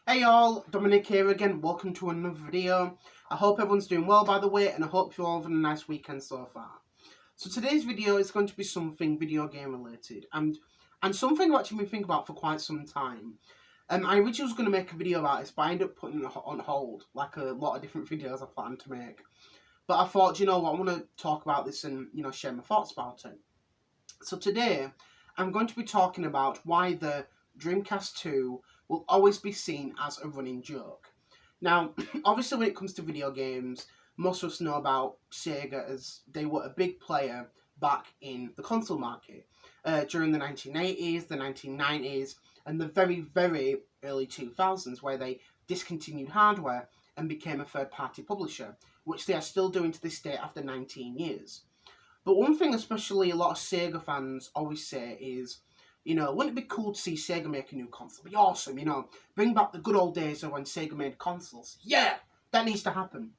Hey all, Dominic here again, welcome to another video. I hope everyone's doing well by the way, and I hope you're all having a nice weekend so far. So today's video is going to be something video game related, and something I've actually been thinking about for quite some time. I originally was going to make a video about this, but I ended up putting it on hold, like a lot of different videos I planned to make. But I thought, you know what, I want to talk about this and, share my thoughts about it. So today, I'm going to be talking about why the Dreamcast 2 will always be seen as a running joke. Now, obviously when it comes to video games, most of us know about Sega as they were a big player back in the console market during the 1980s, the 1990s, and the very, very early 2000s, where they discontinued hardware and became a third-party publisher, which they are still doing to this day after 19 years. But one thing especially a lot of Sega fans always say is, wouldn't it be cool to see Sega make a new console? It'd be awesome, bring back the good old days of when Sega made consoles. Yeah, that needs to happen.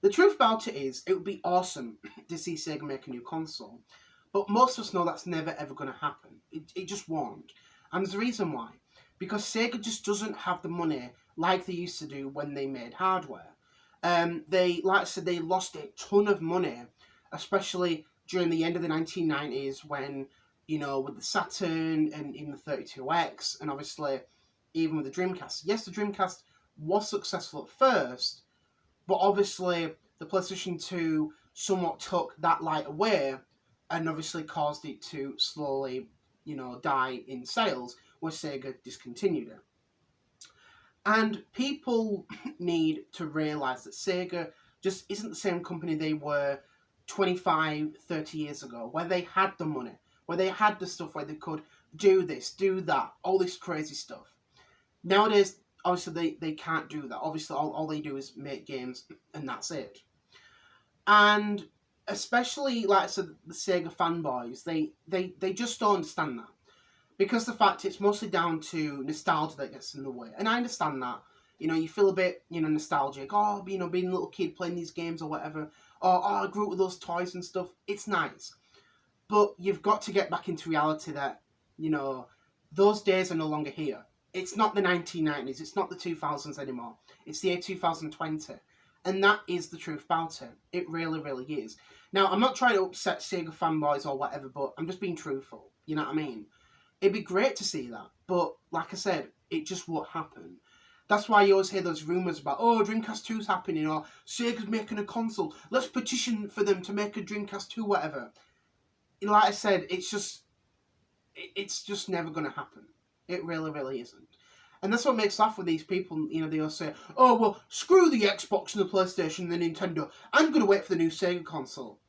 The truth about it is, it would be awesome to see Sega make a new console. But most of us know that's never ever going to happen. It just won't. And there's a reason why. Because Sega just doesn't have the money like they used to do when they made hardware. Like I said, they lost a ton of money, especially during the end of the 1990s when, with the Saturn and even the 32X, and obviously even with the Dreamcast. Yes, the Dreamcast was successful at first, but obviously the PlayStation 2 somewhat took that light away and obviously caused it to slowly, die in sales, where Sega discontinued it. And people need to realise that Sega just isn't the same company they were 25, 30 years ago, where they had the money, where they had the stuff where they could do this, do that, all this crazy stuff. Nowadays, obviously, they can't do that. Obviously, all they do is make games, and that's it. And especially, like I said, the Sega fanboys, they just don't understand that. Because the fact it's mostly down to nostalgia that gets in the way. And I understand that. You feel a bit, nostalgic. Oh, being a little kid playing these games or whatever. Or, oh, I grew up with those toys and stuff. It's nice. But you've got to get back into reality that, those days are no longer here. It's not the 1990s. It's not the 2000s anymore. It's the year 2020. And that is the truth about it. It really, really is. Now, I'm not trying to upset Sega fanboys or whatever, but I'm just being truthful. You know what I mean? It'd be great to see that, but like I said, it just won't happen. That's why you always hear those rumours about, oh, Dreamcast 2's happening, or Sega's making a console, let's petition for them to make a Dreamcast 2, whatever. Like I said, it's just never going to happen. It really, really isn't. And that's what makes laugh with these people, they all say, oh, well, screw the Xbox and the PlayStation and the Nintendo, I'm going to wait for the new Sega console.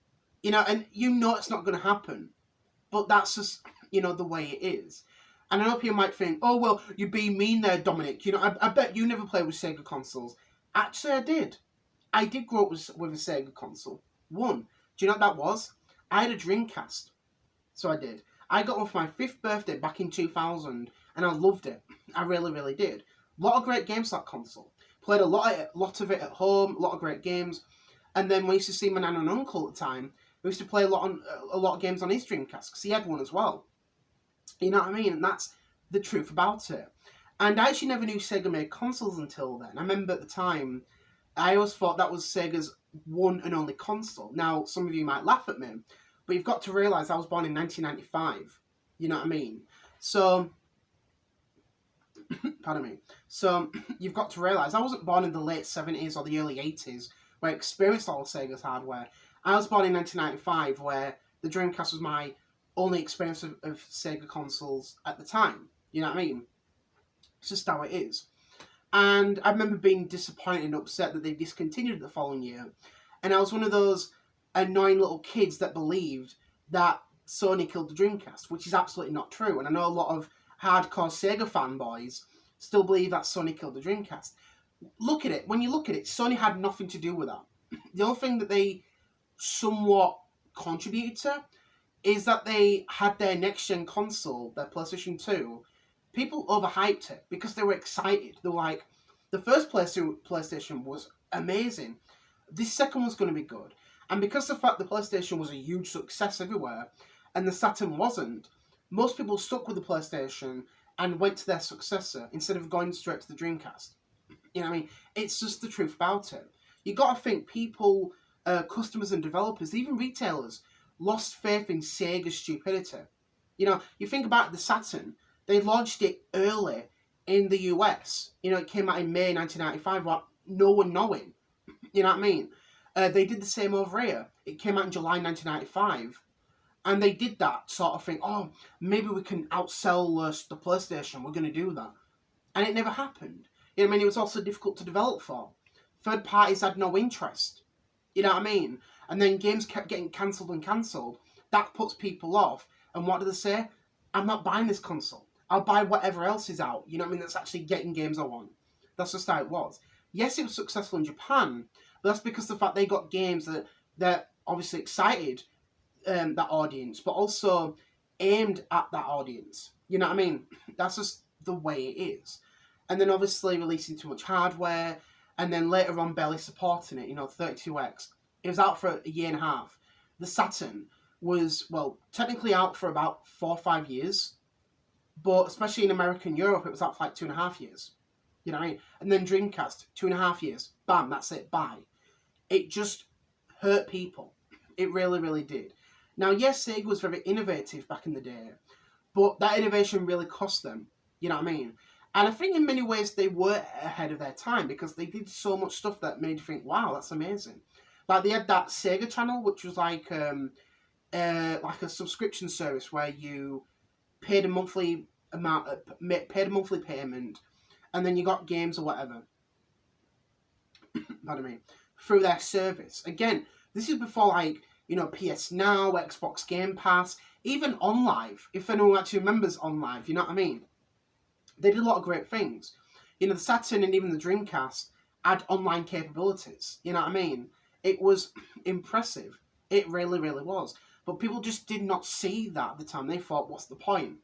And it's not going to happen. But that's just, the way it is. And I know people might think, oh, well, you're being mean there, Dominic. I bet you never played with Sega consoles. Actually, I did. I did grow up with a Sega console. One. Do you know what that was? I had a Dreamcast. So I did. I got one for my 5th birthday back in 2000, and I loved it. I really, really did. A lot of great games that console. Played a lot of it at home, a lot of great games. And then we used to see my nan and uncle at the time. We used to play a lot of games on his Dreamcast, because he had one as well. You know what I mean? And that's the truth about it. And I actually never knew Sega made consoles until then. I remember at the time, I always thought that was Sega's one and only console. Now, some of you might laugh at me, but you've got to realise I was born in 1995. You know what I mean? So, pardon me. So, you've got to realise I wasn't born in the late 70s or the early 80s, where I experienced all of Sega's hardware. I was born in 1995, where the Dreamcast was my only experience of Sega consoles at the time. You know what I mean? It's just how it is. And I remember being disappointed and upset that they discontinued it the following year. And I was one of those annoying little kids that believed that Sony killed the Dreamcast, which is absolutely not true. And I know a lot of hardcore Sega fanboys still believe that Sony killed the Dreamcast. Look at it. When you look at it, Sony had nothing to do with that. The only thing that they somewhat contributed to is that they had their next-gen console, their PlayStation 2. People overhyped it because they were excited. They were like, the first PlayStation was amazing. This second one's going to be good. And because the fact the PlayStation was a huge success everywhere, and the Saturn wasn't, most people stuck with the PlayStation and went to their successor instead of going straight to the Dreamcast. You know what I mean? It's just the truth about it. You got to think people, customers and developers, even retailers, lost faith in Sega's stupidity. You know, you think about the Saturn, they launched it early in the US. You know, it came out in May 1995, without no one knowing. You know what I mean? They did the same over here. It came out in July 1995. And they did that sort of thing. Oh, maybe we can outsell the PlayStation. We're going to do that. And it never happened. You know what I mean? It was also difficult to develop for. Third parties had no interest. You know what I mean? And then games kept getting cancelled and cancelled. That puts people off. And what do they say? I'm not buying this console. I'll buy whatever else is out. You know what I mean? That's actually getting games I want. That's just how it was. Yes, it was successful in Japan, but that's because of the fact they got games that obviously excited that audience, but also aimed at that audience. You know what I mean? That's just the way it is. And then obviously releasing too much hardware, and then later on barely supporting it. You know, 32X. It was out for a year and a half. The Saturn was, well, technically out for about 4 or 5 years, but especially in America and Europe, it was out for like 2.5 years. You know what I mean? And then Dreamcast, 2.5 years. Bam, that's it, bye. It just hurt people. It really, really did. Now, yes, Sega was very innovative back in the day, but that innovation really cost them. You know what I mean? And I think in many ways they were ahead of their time because they did so much stuff that made you think, wow, that's amazing. Like they had that Sega channel, which was like a subscription service where you paid a monthly payment, and then you got games or whatever. Pardon me, through their service. Again, this is before like, you know, PS Now, Xbox Game Pass, even OnLive, if anyone actually remembers OnLive, you know what I mean? They did a lot of great things. You know, the Saturn and even the Dreamcast had online capabilities, you know what I mean? It was impressive. It really, really was. But people just did not see that at the time. They thought, what's the point?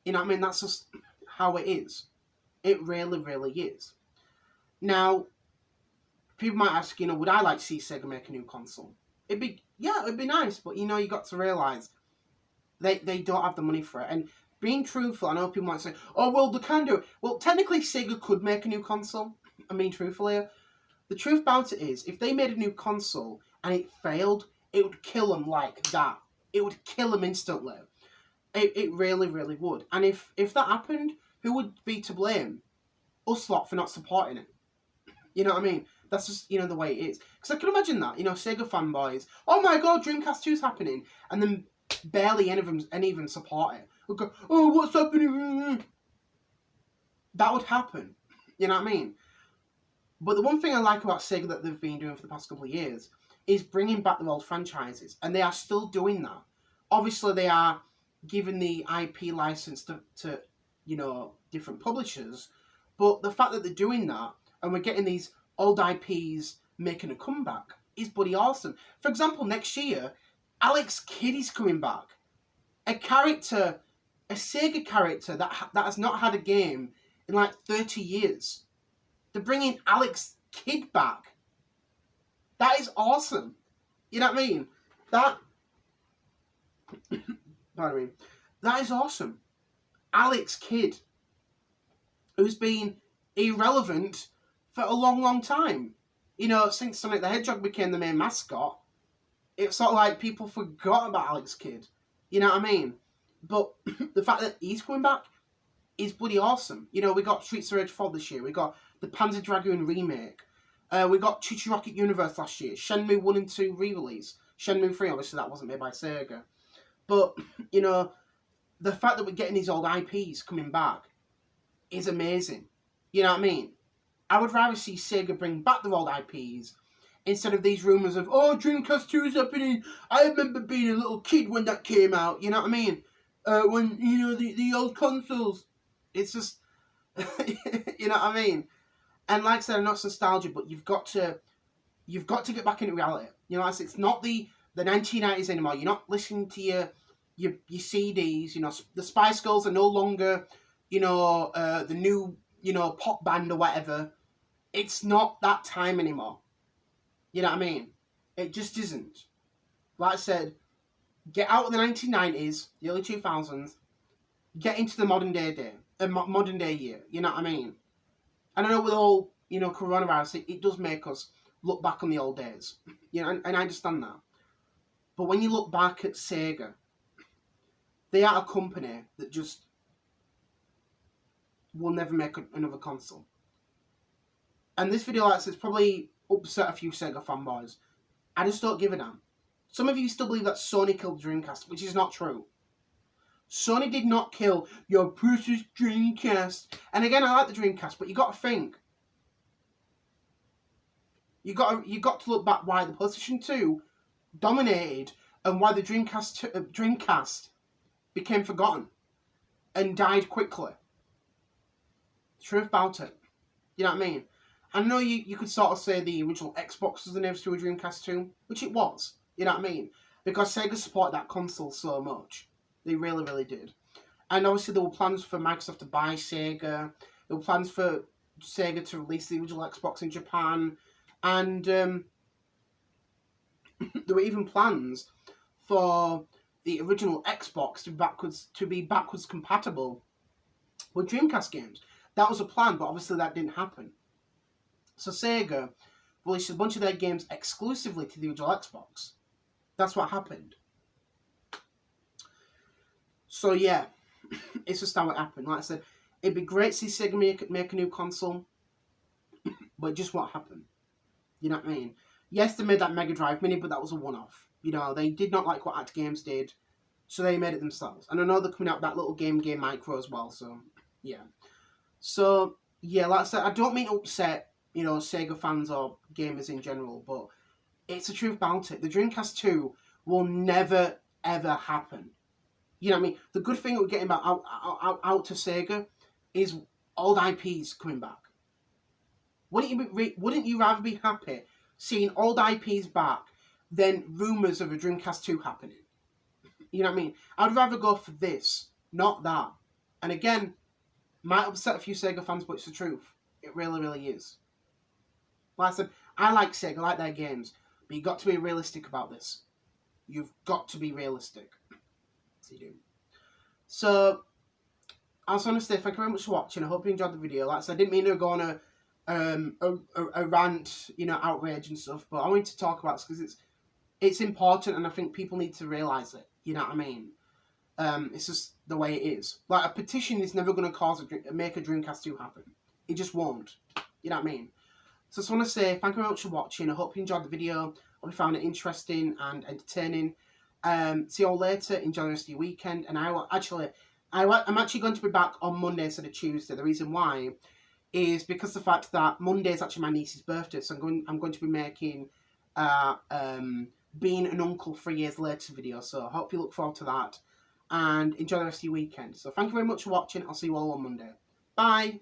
You know what I mean? That's just how it is. It really, really is. Now, people might ask, you know, would I like to see Sega make a new console? It'd be nice, but you know, you got to realise they don't have the money for it. And being truthful, I know people might say, oh, well, they can do it. Well, technically, Sega could make a new console. I mean, truthfully, the truth about it is, if they made a new console and it failed, it would kill them like that. It would kill them instantly. It really, really would. And if that happened, who would be to blame? Us lot for not supporting it. You know what I mean? That's just, you know, the way it is. Because I can imagine that, you know, Sega fanboys, oh my god, Dreamcast 2's happening, and then barely any of them support it. We'll go, oh, what's happening? That would happen. You know what I mean? But the one thing I like about Sega that they've been doing for the past couple of years is bringing back their old franchises. And they are still doing that. Obviously, they are giving the IP license to you know, different publishers. But the fact that they're doing that, and we're getting these old IPs making a comeback, is bloody awesome. For example, next year, Alex Kidd is coming back. A Sega character that has not had a game in like 30 years. They're bringing Alex Kidd back. That is awesome. You know what I mean? Pardon me. That is awesome. Alex Kidd, who's been irrelevant for a long, long time. You know, since Sonic the Hedgehog became the main mascot, it's sort of like people forgot about Alex Kidd. You know what I mean? But the fact that he's coming back is bloody awesome. You know, we got Streets of Rage 4 this year. We got the Panzer Dragoon remake. We got Chi-Chi Rocket Universe last year. Shenmue 1 and 2 re-release. Shenmue 3, obviously, that wasn't made by Sega. But, you know, the fact that we're getting these old IPs coming back is amazing. You know what I mean? I would rather see Sega bring back their old IPs instead of these rumours of, oh, Dreamcast 2 is happening. I remember being a little kid when that came out. You know what I mean? When, you know, the old consoles. It's just, you know what I mean? And like I said, I'm not nostalgia, but you've got to get back into reality. You know, it's not the 1990s anymore. You're not listening to your CDs. You know, the Spice Girls are no longer, you know, the new, you know, pop band or whatever. It's not that time anymore. You know what I mean? It just isn't. Like I said, get out of the 1990s, the early 2000s, get into the modern day year. You know what I mean? And I know with all, you know, coronavirus, it does make us look back on the old days. You know, and I understand that. But when you look back at Sega, they are a company that just will never make another console. And this video, like I said, probably upset a few Sega fanboys. I just don't give a damn. Some of you still believe that Sony killed Dreamcast, which is not true. Sony did not kill your precious Dreamcast. And again, I like the Dreamcast, but you got to think. You got to look back why the PlayStation 2 dominated and why the Dreamcast became forgotten and died quickly. Truth about it. You know what I mean? I know you could sort of say the original Xbox was the nearest to a Dreamcast 2, which it was. You know what I mean? Because Sega supported that console so much. They really, really did. And obviously there were plans for Microsoft to buy Sega. There were plans for Sega to release the original Xbox in Japan. And there were even plans for the original Xbox to be backwards compatible with Dreamcast games. That was a plan, but obviously that didn't happen. So Sega released a bunch of their games exclusively to the original Xbox. That's what happened. So yeah, it's just how it happened. Like I said, it'd be great to see Sega make a new console, but it just won't happen. You know what I mean? Yes, they made that Mega Drive Mini, but that was a one-off. You know, they did not like what Act Games did, so they made it themselves. And I know they're coming out with that little Game Micro as well, so yeah. So, yeah, like I said, I don't mean to upset, you know, Sega fans or gamers in general, but it's the truth about it. The Dreamcast 2 will never, ever happen. You know what I mean? The good thing we're getting out to Sega is old IPs coming back. Wouldn't you rather be happy seeing old IPs back than rumours of a Dreamcast 2 happening? You know what I mean? I'd rather go for this, not that. And again, might upset a few Sega fans, but it's the truth. It really, really is. Like I said, I like Sega, I like their games, but you've got to be realistic about this. You've got to be realistic. So you do. So, I was going to say, thank you very much for watching. I hope you enjoyed the video. Like I said, I didn't mean to go on a rant, you know, outrage and stuff, but I wanted to talk about this because it's important, and I think people need to realise it. You know what I mean? It's just the way it is. Like, a petition is never going to make a Dreamcast 2 happen. It just won't. You know what I mean? So I just want to say thank you very much for watching. I hope you enjoyed the video. I hope you found it interesting and entertaining. See you all later. Enjoy the rest of your weekend. And I'm actually going to be back on Monday instead of Tuesday. The reason why is because of the fact that Monday is actually my niece's birthday. So I'm going to be making being an uncle 3 years later video. So I hope you look forward to that. And enjoy the rest of your weekend. So thank you very much for watching. I'll see you all on Monday. Bye.